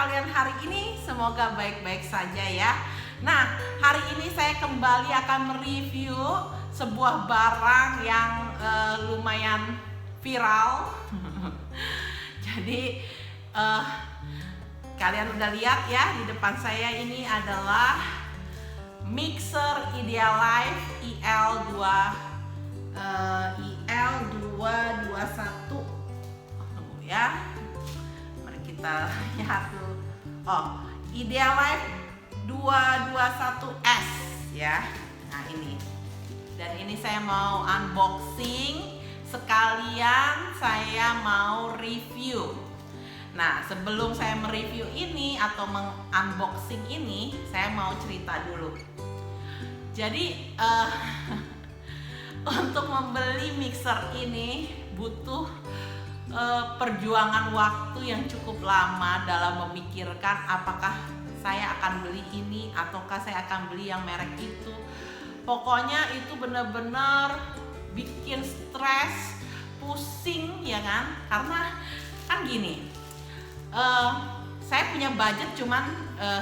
kalian hari ini? Semoga baik-baik saja ya. Nah, hari ini saya kembali akan mereview sebuah barang yang lumayan viral. Jadi kalian udah lihat ya, di depan saya ini adalah mixer Idealife IL221 ya. Mari kita lihat tuh. Oh, Idealife 221S ya. Nah, ini. Dan ini saya mau unboxing sekalian saya mau review. Nah, sebelum saya mereview ini atau mengunboxing ini, saya mau cerita dulu. Jadi untuk membeli mixer ini butuh perjuangan waktu yang cukup lama dalam memikirkan apakah saya akan beli ini ataukah saya akan beli yang merek itu. Pokoknya itu benar-benar bikin stres, pusing ya kan? Karena kan gini, saya punya budget cuman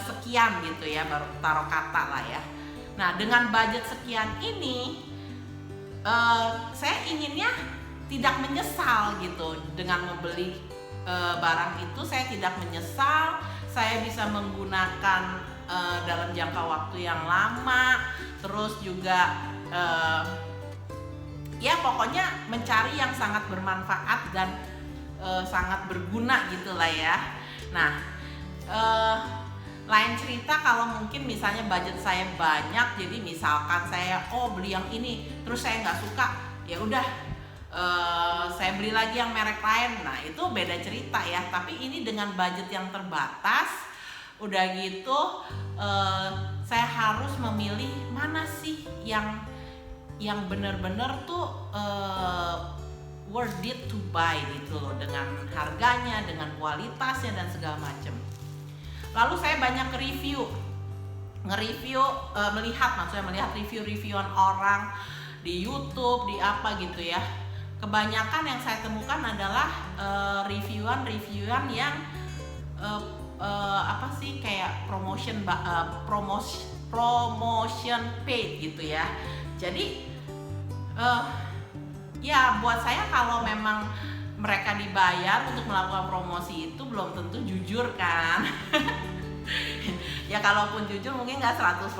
sekian gitu ya, baru taruh kata lah ya. Nah, dengan budget sekian ini saya inginnya tidak menyesal gitu dengan membeli barang itu. Saya tidak menyesal, saya bisa menggunakan dalam jangka waktu yang lama, terus juga ya pokoknya mencari yang sangat bermanfaat dan sangat berguna gitulah ya. Nah, lain cerita kalau mungkin misalnya budget saya banyak, jadi misalkan saya beli yang ini terus saya nggak suka, ya udah saya beli lagi yang merek lain. Nah, itu beda cerita ya. Tapi ini dengan budget yang terbatas, udah gitu saya harus memilih mana sih yang benar-benar tuh worth it to buy gitu loh, dengan harganya, dengan kualitasnya dan segala macam. Lalu saya banyak melihat review-reviewan orang di YouTube, di apa gitu ya. Kebanyakan yang saya temukan adalah reviewan yang kayak promotion paid gitu ya. Jadi ya buat saya kalau memang mereka dibayar untuk melakukan promosi itu belum tentu jujur kan. Ya kalaupun jujur mungkin nggak 100%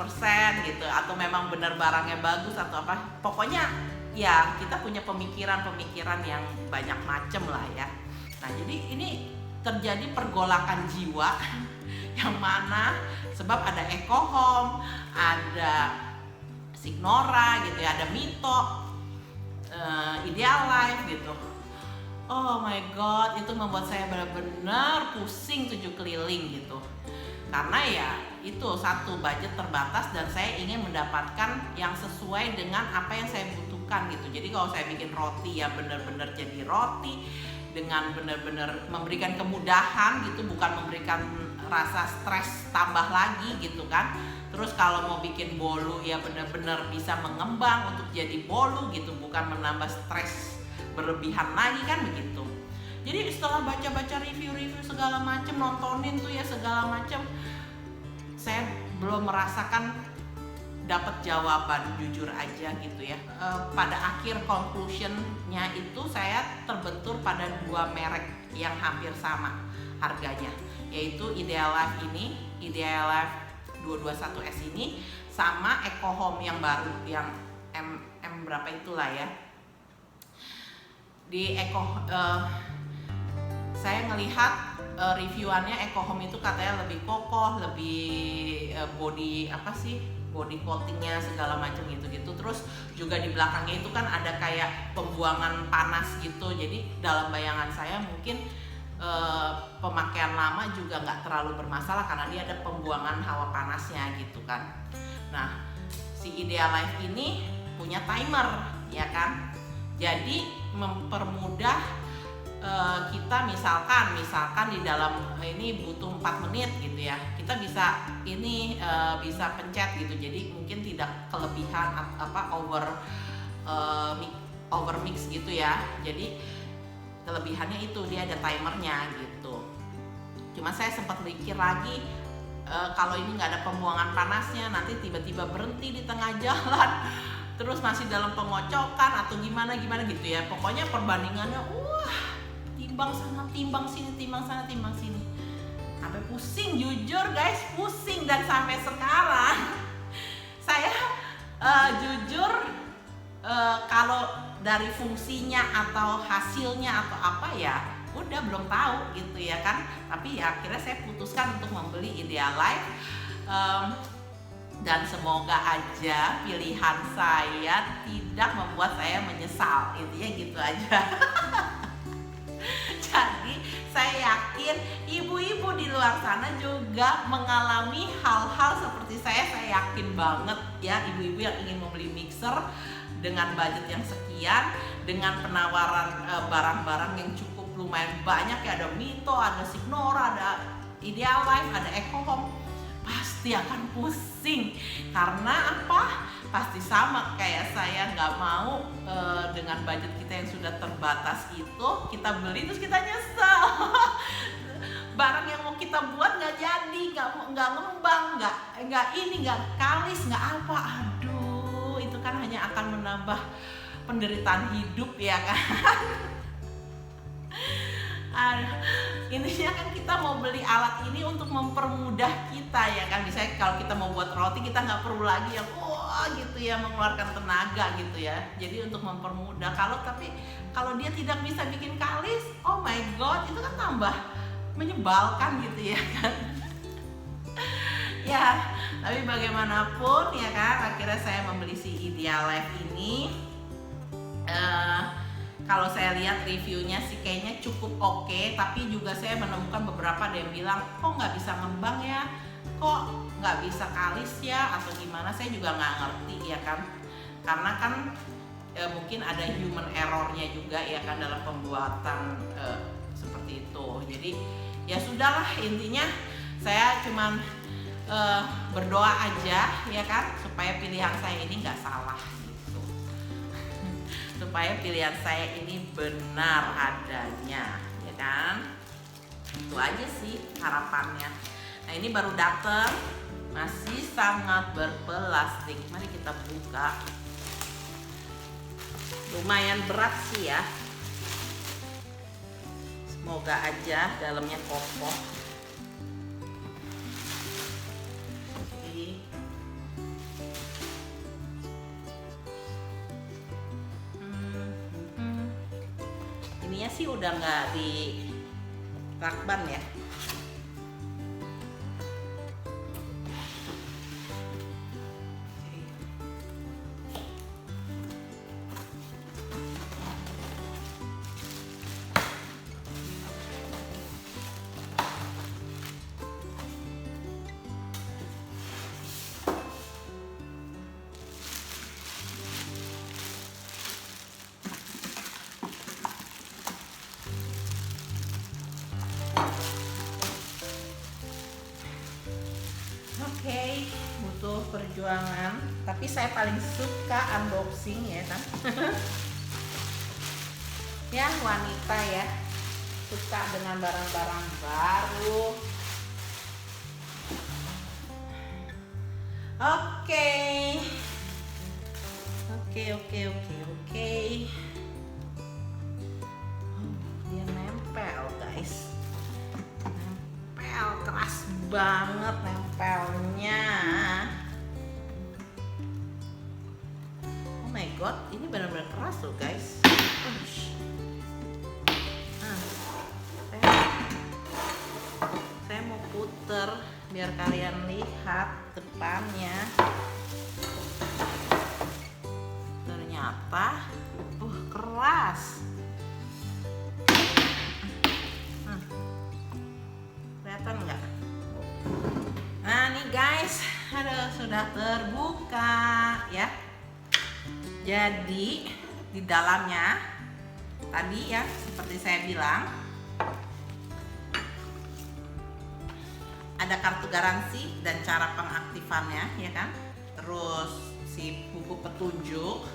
gitu, atau memang benar barangnya bagus atau apa. Pokoknya ya kita punya pemikiran yang banyak macem lah ya. Nah, jadi ini terjadi pergolakan jiwa yang mana sebab ada EcoHome, ada Signora gitu ya, ada Mito, Idealife gitu. Oh my god, itu membuat saya benar-benar pusing 7 keliling gitu. Karena ya itu satu, budget terbatas dan saya ingin mendapatkan yang sesuai dengan apa yang saya butuhkan gitu. Jadi kalau saya bikin roti ya benar-benar jadi roti dengan benar-benar memberikan kemudahan gitu, bukan memberikan rasa stres tambah lagi gitu kan. Terus kalau mau bikin bolu ya benar-benar bisa mengembang untuk jadi bolu gitu, bukan menambah stres berlebihan lagi kan begitu. Jadi setelah baca-baca review-review segala macam, nontonin tuh ya segala macam, saya belum merasakan dapat jawaban jujur aja gitu ya. Pada akhir conclusionnya itu saya terbentur pada dua merek yang hampir sama harganya, yaitu Idealife 221S ini sama EcoHome yang baru, yang M berapa itulah ya. Di saya ngelihat reviewannya EcoHome itu katanya lebih kokoh, lebih body coatingnya segala macam gitu. Terus juga di belakangnya itu kan ada kayak pembuangan panas gitu. Jadi dalam bayangan saya mungkin pemakaian lama juga nggak terlalu bermasalah karena dia ada pembuangan hawa panasnya gitu kan. Nah, si Idealife ini punya timer ya kan. Jadi mempermudah kita misalkan di dalam ini butuh 4 menit gitu ya, kita bisa bisa pencet gitu, jadi mungkin tidak kelebihan over mix gitu ya. Jadi kelebihannya itu dia ada timernya gitu. Cuma saya sempat mikir lagi, kalau ini nggak ada pembuangan panasnya, nanti tiba-tiba berhenti di tengah jalan, terus masih dalam pengocokan atau gimana gitu ya. Pokoknya perbandingannya, timbang sana, timbang sini, timbang sana, timbang sini, sampai pusing, jujur guys, pusing. Dan sampai sekarang saya jujur kalau dari fungsinya atau hasilnya atau apa ya udah belum tahu gitu ya kan. Tapi ya akhirnya saya putuskan untuk membeli Idealife, dan semoga aja pilihan saya tidak membuat saya menyesal, intinya gitu aja. Jadi saya yakin ibu-ibu di luar sana juga mengalami hal-hal seperti saya yakin banget ya, ibu-ibu yang ingin membeli mixer dengan budget yang sekian, dengan penawaran barang-barang yang cukup lumayan banyak ya, ada Mito, ada Signora, ada Idealife, ada EcoHome, pasti akan pusing. Karena apa? Pasti sama kayak saya, nggak mau dengan budget kita yang sudah terbatas itu kita beli terus kita nyesel. Barang yang mau kita buat nggak jadi, nggak ngembang, nggak ini, nggak kalis, nggak apa. Aduh, itu kan hanya akan menambah penderitaan hidup ya kan. Intinya kan kita mau beli alat ini untuk mempermudah kita ya kan. Misalnya kalau kita mau buat roti, kita nggak perlu lagi yang gitu ya, mengeluarkan tenaga gitu ya. Jadi untuk mempermudah. Tapi kalau dia tidak bisa bikin kalis, oh my god, itu kan tambah menyebalkan gitu ya kan. Ya, tapi bagaimanapun ya kan, akhirnya saya membeli si Idealife ini. Kalau saya lihat reviewnya sih kayaknya cukup oke, tapi juga saya menemukan beberapa ada yang bilang kok nggak bisa ngembang ya, kok nggak bisa kalis ya, atau gimana. Saya juga nggak ngerti ya kan, karena kan mungkin ada human errornya juga ya kan dalam pembuatan seperti itu. Jadi ya sudahlah, intinya saya cuman berdoa aja ya kan, supaya pilihan saya ini nggak salah, supaya pilihan saya ini benar adanya ya kan. Itu aja sih harapannya. Nah ini baru datang, masih sangat berplastik. Mari kita buka. Lumayan berat sih ya, semoga aja dalamnya kokoh. Ininya sih udah nggak di lakban ya. Oke, butuh perjuangan, tapi saya paling suka unboxing ya kan. Ya wanita ya, suka dengan barang-barang baru. Oke. Dia nempel guys, nempel keras banget nempelnya. Oh my god, ini benar-benar keras loh guys. Saya mau puter biar kalian lihat depannya. Ternyata keras. Kelihatan nggak? Nah nih guys, sudah terbuka ya. Jadi di dalamnya tadi ya seperti saya bilang ada kartu garansi dan cara pengaktifannya ya kan. Terus si buku petunjuk,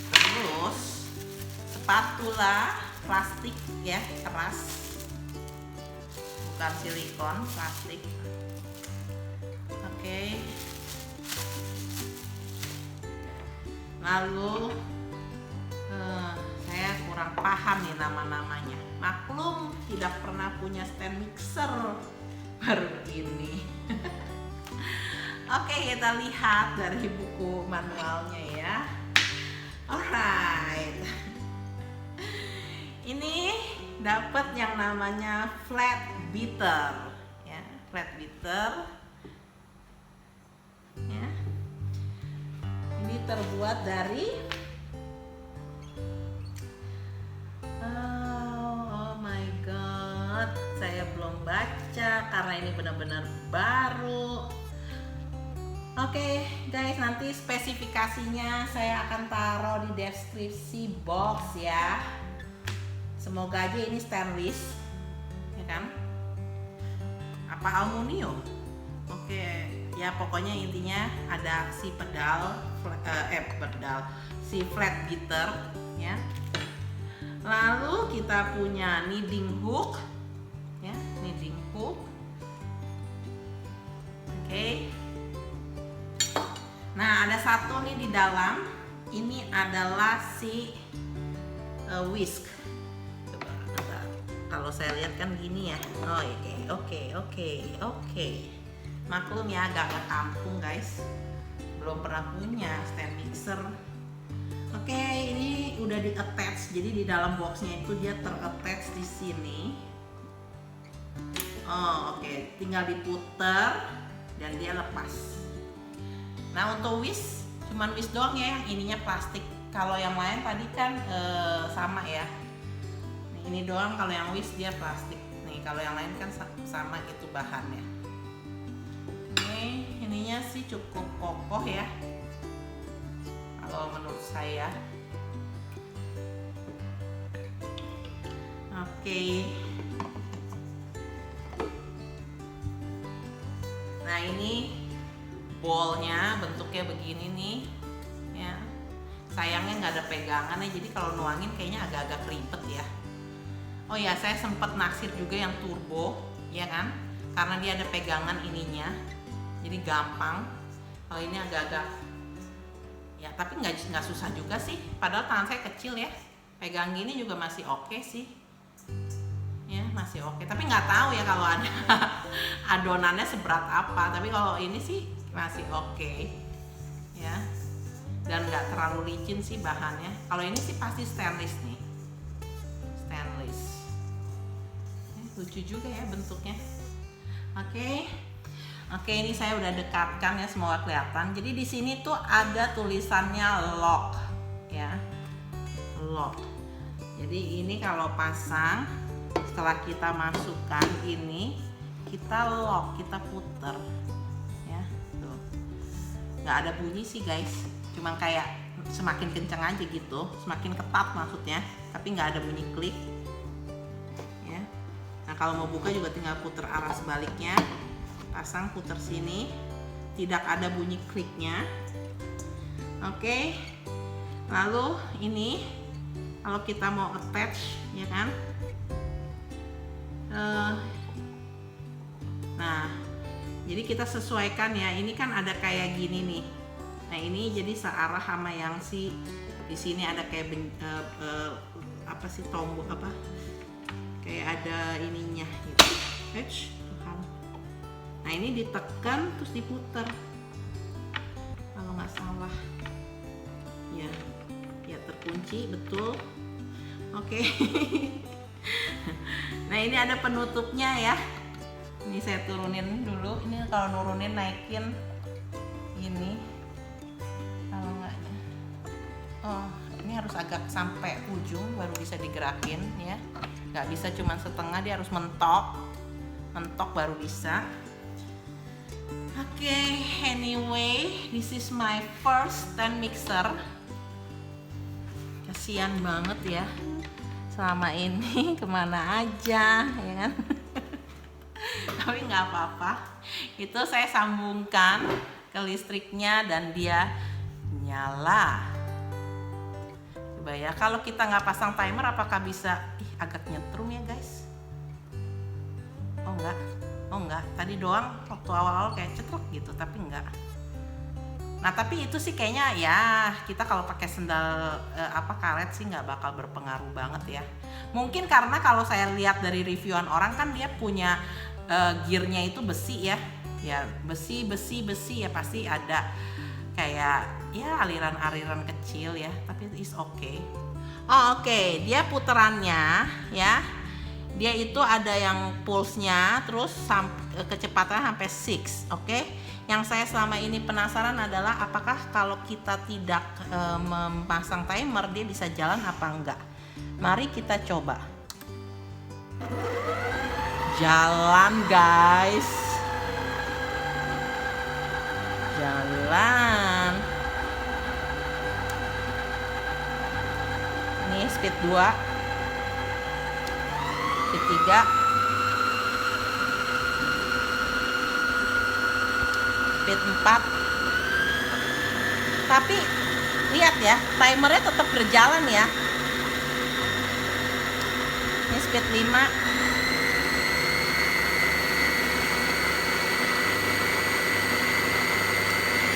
terus spatula plastik ya keras, bukan silikon, plastik. Oke. Lalu saya kurang paham nih nama-namanya. Maklum tidak pernah punya stand mixer, baru ini. Oke, kita lihat dari buku manualnya ya. Alright. Ini dapat yang namanya flat beater ya, flat beater ya. Ini terbuat dari oh my god, saya belum baca karena ini benar-benar baru. Oke guys, nanti spesifikasinya saya akan taruh di deskripsi box ya. Semoga aja ini stainless, ya kan? Apa aluminium? Oke, ya pokoknya intinya ada si si flat beater ya. Lalu kita punya kneading hook ya, kneading hook. Oke. Nah, ada satu nih di dalam. Ini adalah si whisk. Coba, kalau saya lihat kan gini ya. Oh, oke. Maklum ya, agak kampung guys. Belum pernah punya stand mixer. Oke, ini udah di attach. Jadi di dalam boxnya itu dia ter-attach di sini. Oh, oke. Tinggal diputer dan dia lepas. Nah, untuk whisk cuman whisk doang ya, yang ininya plastik. Kalau yang lain tadi kan sama ya. Nih, ini doang kalau yang whisk dia plastik. Nih, kalau yang lain kan sama gitu bahannya. Oke, ininya sih cukup kokoh ya. Kalau menurut saya. Oke. Nah, ini bowlnya bentuknya begini nih ya. Sayangnya nggak ada pegangannya, jadi kalau nuangin kayaknya agak-agak ribet ya. Oh ya, saya sempat naksir juga yang turbo ya kan, karena dia ada pegangan ininya, jadi gampang. Kalau ini agak-agak ya, tapi nggak susah juga sih, padahal tangan saya kecil ya. Pegang gini juga masih oke sih ya, masih oke. Tapi nggak tahu ya kalau ada adonannya seberat apa, tapi kalau ini sih masih oke ya, dan nggak terlalu licin sih bahannya. Kalau ini sih pasti stainless nih, stainless. Lucu juga ya bentuknya. Oke, ini saya udah dekatkan ya, semoga kelihatan. Jadi di sini tuh ada tulisannya lock ya, lock. Jadi ini kalau pasang, setelah kita masukkan ini, kita lock, kita puter. Nggak ada bunyi sih guys, cuma kayak semakin kencang aja gitu, semakin ketat maksudnya, tapi nggak ada bunyi klik ya. Nah, kalau mau buka juga tinggal puter arah sebaliknya, pasang, puter sini, tidak ada bunyi kliknya. Oke, lalu ini kalau kita mau attach ya kan, nah jadi kita sesuaikan ya. Ini kan ada kayak gini nih. Nah, ini jadi searah sama yang si di sini ada kayak apa sih, tombol apa? Kayak ada ininya gitu. Nah, ini ditekan terus diputer. Kalau nggak salah. Ya terkunci betul. Oke. Nah, ini ada penutupnya ya. Ini saya turunin dulu. Ini kalau nurunin naikin ini. Kalau enggak, oh ini harus agak sampai ujung baru bisa digerakin ya. Nggak bisa cuma setengah, dia harus mentok baru bisa. Oke, anyway, this is my first stand mixer. Kasian banget ya, selama ini kemana aja ya kan. Tapi nggak apa-apa, itu saya sambungkan ke listriknya dan dia nyala. Coba ya, kalau kita nggak pasang timer apakah bisa? Agak nyetrum ya guys. Oh enggak, tadi doang waktu awal-awal kayak cetrek gitu, tapi enggak. Nah tapi itu sih kayaknya ya kita kalau pakai sendal karet sih nggak bakal berpengaruh banget ya. Mungkin karena kalau saya lihat dari reviewan orang kan dia punya gearnya itu besi ya, besi ya pasti ada kayak ya aliran-aliran kecil ya, tapi is okay. Oke, dia puterannya ya. Dia itu ada yang pulse-nya terus kecepatan sampai 6, oke? Yang saya selama ini penasaran adalah apakah kalau kita tidak memasang timer dia bisa jalan apa enggak. Mari kita coba. Jalan, guys. Jalan. Ini speed 2. Speed 3, speed 4. Tapi lihat ya, timernya tetap berjalan ya. Ini speed 5.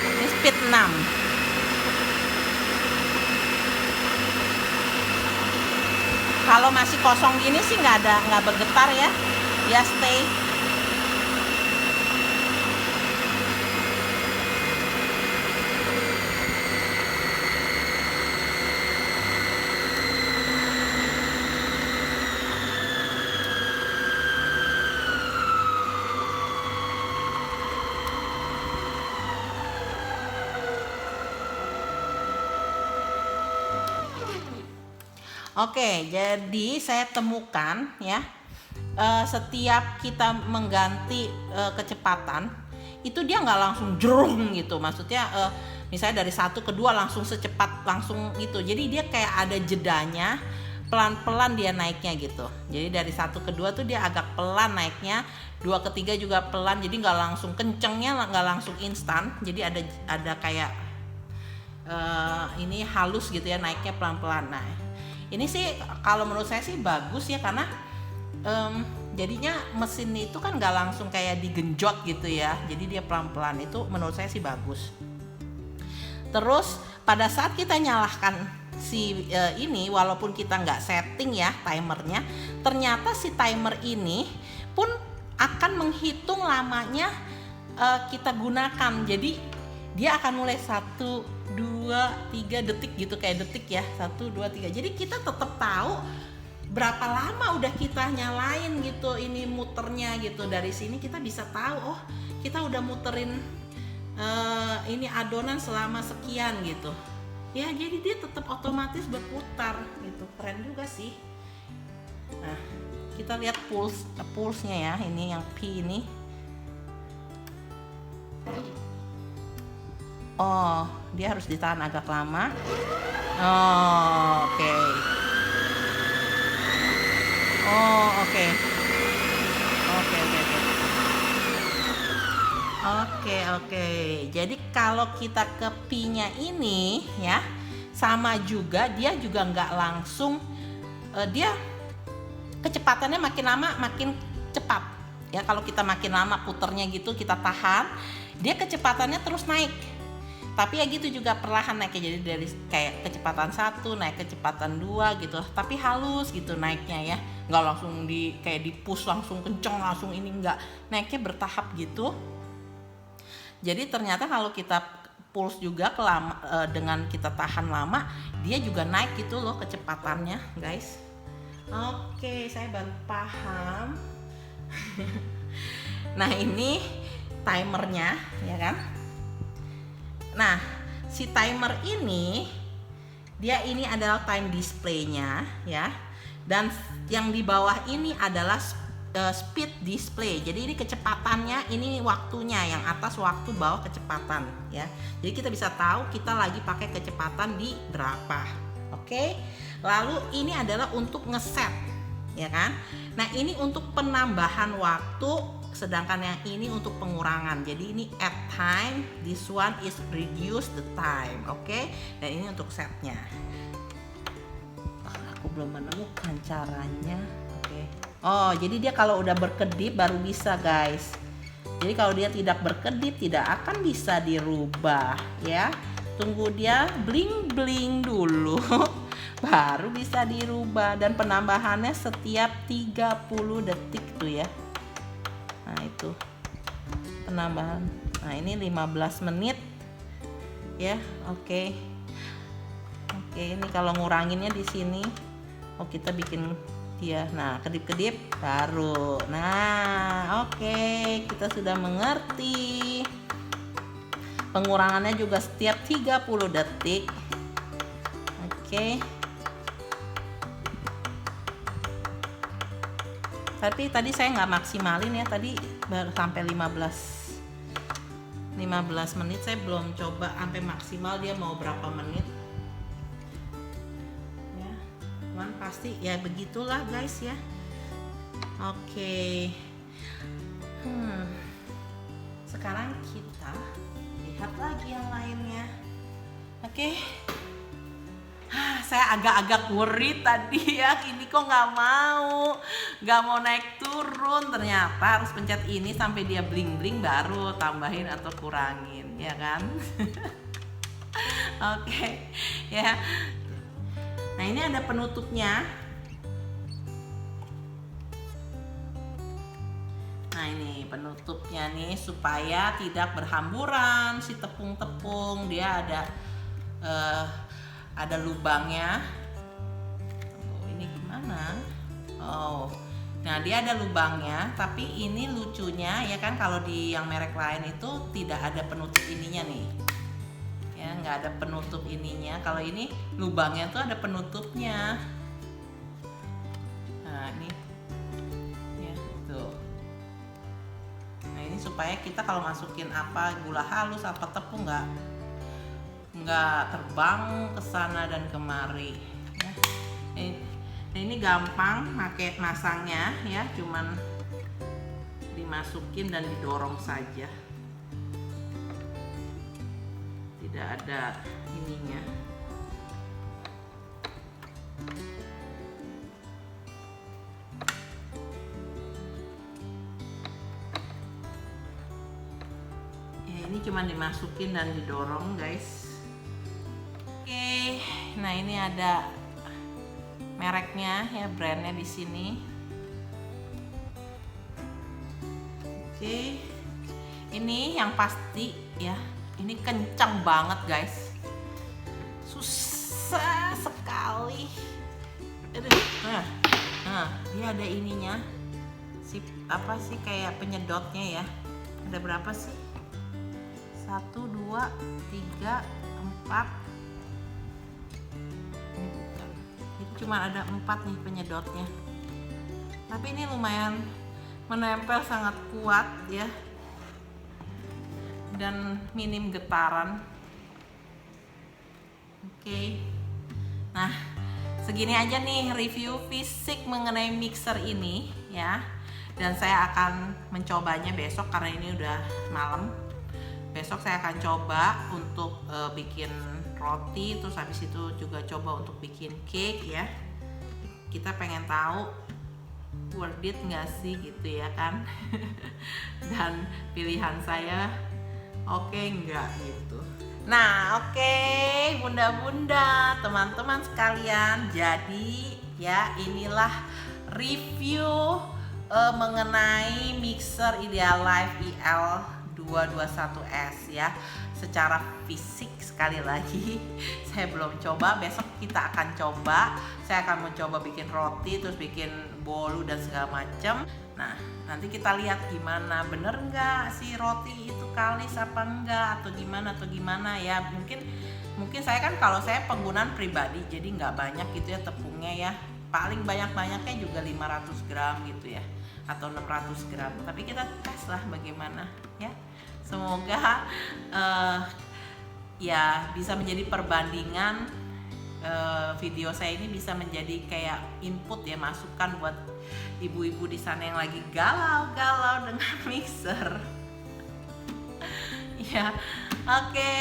Ini speed 6. Kalau masih kosong gini sih nggak bergetar ya, dia stay. Oke, jadi saya temukan ya, setiap kita mengganti kecepatan itu dia nggak langsung jerung gitu, maksudnya misalnya dari 1 ke 2 langsung secepat langsung gitu, jadi dia kayak ada jedanya, pelan-pelan dia naiknya gitu. Jadi dari 1 ke 2 tuh dia agak pelan naiknya, 2 ke 3 juga pelan, jadi nggak langsung kencengnya, nggak langsung instan, jadi ada kayak ini halus gitu ya, naiknya pelan-pelan. Nah ini sih kalau menurut saya sih bagus ya, karena jadinya mesin itu kan nggak langsung kayak digenjot gitu ya, jadi dia pelan-pelan, itu menurut saya sih bagus. Terus pada saat kita nyalakan si ini, walaupun kita nggak setting ya timernya, ternyata si timer ini pun akan menghitung lamanya kita gunakan. Jadi dia akan mulai 1, 2, 3 detik gitu, kayak detik ya, 1, 2, 3. Jadi kita tetap tahu berapa lama udah kita nyalain gitu, ini muternya gitu. Dari sini kita bisa tahu, oh kita udah muterin ini adonan selama sekian gitu. Ya jadi dia tetap otomatis berputar gitu, keren juga sih. Nah kita lihat pulse-nya ya, ini yang P ini. Oh, dia harus ditahan agak lama. Oh, oke. Oh, oke. Oke. Jadi kalau kita ke P-nya ini ya, sama juga, dia juga nggak langsung dia kecepatannya makin lama makin cepat. Ya kalau kita makin lama puternya gitu, kita tahan, dia kecepatannya terus naik. Tapi ya gitu juga perlahan naiknya, jadi dari kayak kecepatan 1 naik kecepatan 2 gitu, tapi halus gitu naiknya ya, nggak langsung kayak di push langsung kenceng langsung ini, nggak, naiknya bertahap gitu. Jadi ternyata kalau kita pulse juga dengan kita tahan lama, dia juga naik gitu loh kecepatannya guys. Oke, saya baru paham. Nah ini timernya ya kan. Nah, si timer ini dia ini adalah time display-nya ya. Dan yang di bawah ini adalah speed display. Jadi ini kecepatannya, ini waktunya, yang atas waktu, bawah kecepatan ya. Jadi kita bisa tahu kita lagi pakai kecepatan di berapa. Oke. Lalu ini adalah untuk ngeset ya kan. Nah, ini untuk penambahan waktu, sedangkan yang ini untuk pengurangan. Jadi ini add time, this one is reduce the time. Oke. Dan ini untuk setnya. Aku belum menemukan caranya. Oke. Oh, jadi dia kalau udah berkedip baru bisa, guys. Jadi kalau dia tidak berkedip tidak akan bisa dirubah ya. Tunggu dia bling-bling dulu baru bisa dirubah, dan penambahannya setiap 30 detik tuh ya. Nah, itu penambahan. Nah, ini 15 menit ya. Oke. Oke, ini kalau nguranginnya di sini. Oh, kita bikin dia. Nah, kedip-kedip baru. Nah, oke, kita sudah mengerti. Pengurangannya juga setiap 30 detik. Oke. Tapi tadi saya nggak maksimalin ya, tadi baru sampai 15 menit. Saya belum coba sampai maksimal dia mau berapa menit. Cuman pasti ya begitulah guys ya. Oke. Sekarang kita lihat lagi yang lainnya. Oke. Saya agak-agak worry tadi ya, ini kok nggak mau naik turun. Ternyata harus pencet ini sampai dia bling-bling baru tambahin atau kurangin, ya kan? Oke, ya. Nah, ini ada penutupnya. Nah, ini penutupnya nih supaya tidak berhamburan si tepung-tepung. Dia ada lubangnya. Oh, ini gimana? Oh, nah dia ada lubangnya. Tapi ini lucunya ya kan, kalau di yang merek lain itu tidak ada penutup ininya nih. Ya, nggak ada penutup ininya. Kalau ini lubangnya tuh ada penutupnya. Nah, ini ya tuh. Nah, ini supaya kita kalau masukin apa gula halus apa tepung nggak terbang ke sana dan kemari ya. Ini gampang pakai masangnya ya, cuman dimasukin dan didorong saja. Tidak ada ininya. Ya, ini cuma dimasukin dan didorong guys. Oke, nah ini ada mereknya ya, brandnya di sini. Oke, ini yang pasti ya. Ini kencang banget guys, susah sekali. Nah, dia ada ininya, apa sih kayak penyedotnya ya. Ada berapa sih? 1, 2, 3, 4. Ini cuma ada 4 nih penyedotnya. Tapi ini lumayan menempel, sangat kuat ya. Dan minim getaran. Oke. Nah, segini aja nih review fisik mengenai mixer ini ya. Dan saya akan mencobanya besok karena ini udah malam. Besok saya akan coba untuk bikin roti, terus habis itu juga coba untuk bikin cake ya. Kita pengen tahu worth it nggak sih gitu ya kan. Dan pilihan saya oke enggak gitu. Nah, oke, bunda-bunda, teman-teman sekalian, jadi ya inilah review mengenai mixer Idealife IL221S ya. Secara fisik sekali lagi saya belum coba, besok kita akan coba. Saya akan mencoba bikin roti, terus bikin bolu dan segala macam. Nah, nanti kita lihat gimana, bener nggak si roti itu kalis apa enggak, atau gimana ya. Mungkin saya kan, kalau saya penggunaan pribadi jadi nggak banyak gitu ya tepungnya ya, paling banyak-banyaknya juga 500 gram gitu ya, atau 600 gram. Tapi kita tes lah bagaimana ya. Semoga ya bisa menjadi perbandingan. Video saya ini bisa menjadi kayak input ya, masukan buat ibu-ibu di sana yang lagi galau-galau dengan mixer. Ya, oke.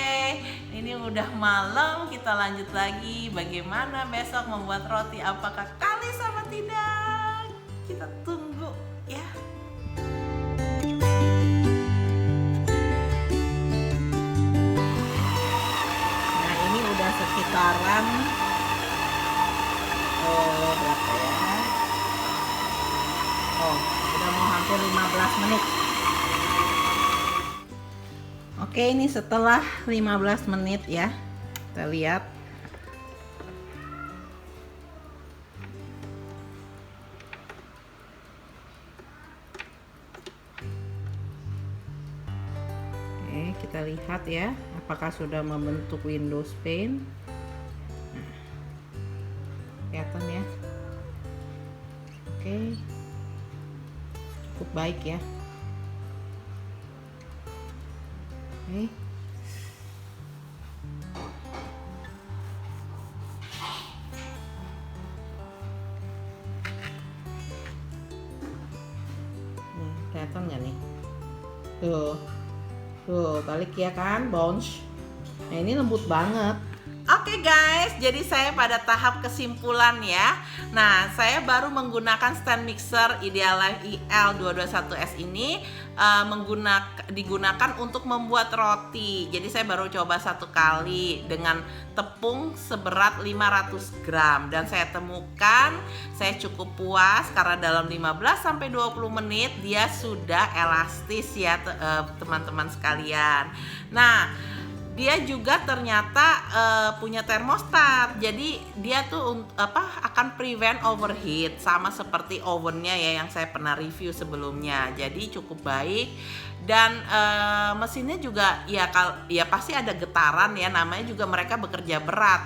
Ini udah malam, kita lanjut lagi. Bagaimana besok membuat roti? Apakah kalis sama tidak? kita tunggu ya. Nah, ini udah sekitaran berapa ya? Udah mau hampir 15 menit. Oke, ini setelah 15 menit ya. Kita lihat. Oke, kita lihat ya, apakah sudah membentuk Windows pane. Nah, kelihatan ya. Oke. Cukup baik ya. Oke. Kelihatan nggak nih? Tuh balik ya kan, bounce. Nah, ini lembut banget. Oke guys, jadi saya pada tahap kesimpulan ya. Nah, saya baru menggunakan stand mixer Idealife IL221S ini digunakan untuk membuat roti. Jadi saya baru coba 1 kali dengan tepung seberat 500 gram dan saya temukan saya cukup puas karena dalam 15-20 menit dia sudah elastis ya teman-teman sekalian. Nah, dia juga ternyata punya termostat, jadi dia tuh akan prevent overheat sama seperti ovennya ya yang saya pernah review sebelumnya. Jadi cukup baik dan mesinnya juga ya pasti ada getaran ya, namanya juga mereka bekerja berat,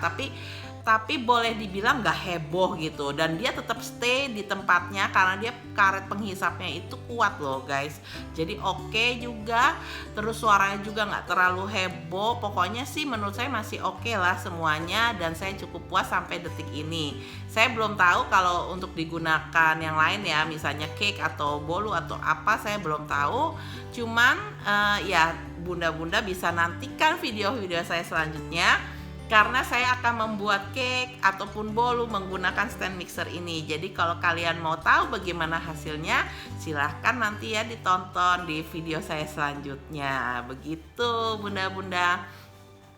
tapi boleh dibilang nggak heboh gitu, dan dia tetap stay di tempatnya karena dia karet penghisapnya itu kuat loh guys. Jadi oke juga, terus suaranya juga nggak terlalu heboh. Pokoknya sih menurut saya masih oke lah semuanya dan saya cukup puas sampai detik ini. Saya belum tahu kalau untuk digunakan yang lain ya, misalnya cake atau bolu atau apa, saya belum tahu. Cuman ya bunda-bunda bisa nantikan video-video saya selanjutnya, karena saya akan membuat cake ataupun bolu menggunakan stand mixer ini. Jadi kalau kalian mau tahu bagaimana hasilnya, silahkan nanti ya ditonton di video saya selanjutnya. Begitu bunda-bunda.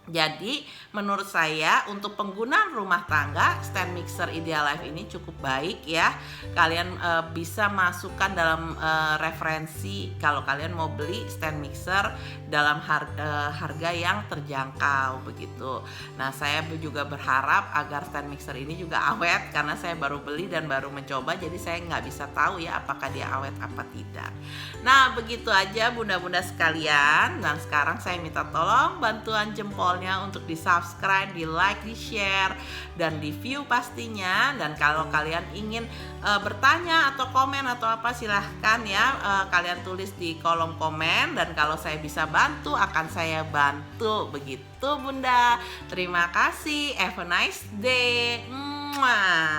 Jadi menurut saya untuk penggunaan rumah tangga, stand mixer Idealife ini cukup baik ya. Kalian bisa masukkan dalam referensi kalau kalian mau beli stand mixer dalam harga yang terjangkau begitu. Nah, saya juga berharap agar stand mixer ini juga awet karena saya baru beli dan baru mencoba, jadi saya nggak bisa tahu ya apakah dia awet apa tidak. Nah, begitu aja bunda-bunda sekalian. Dan sekarang saya minta tolong bantuan jempol untuk di subscribe, di like, di share, dan di view pastinya. Dan kalau kalian ingin bertanya atau komen atau apa, silahkan ya kalian tulis di kolom komen, dan kalau saya bisa bantu akan saya bantu. Begitu bunda, terima kasih, have a nice day. Mwah.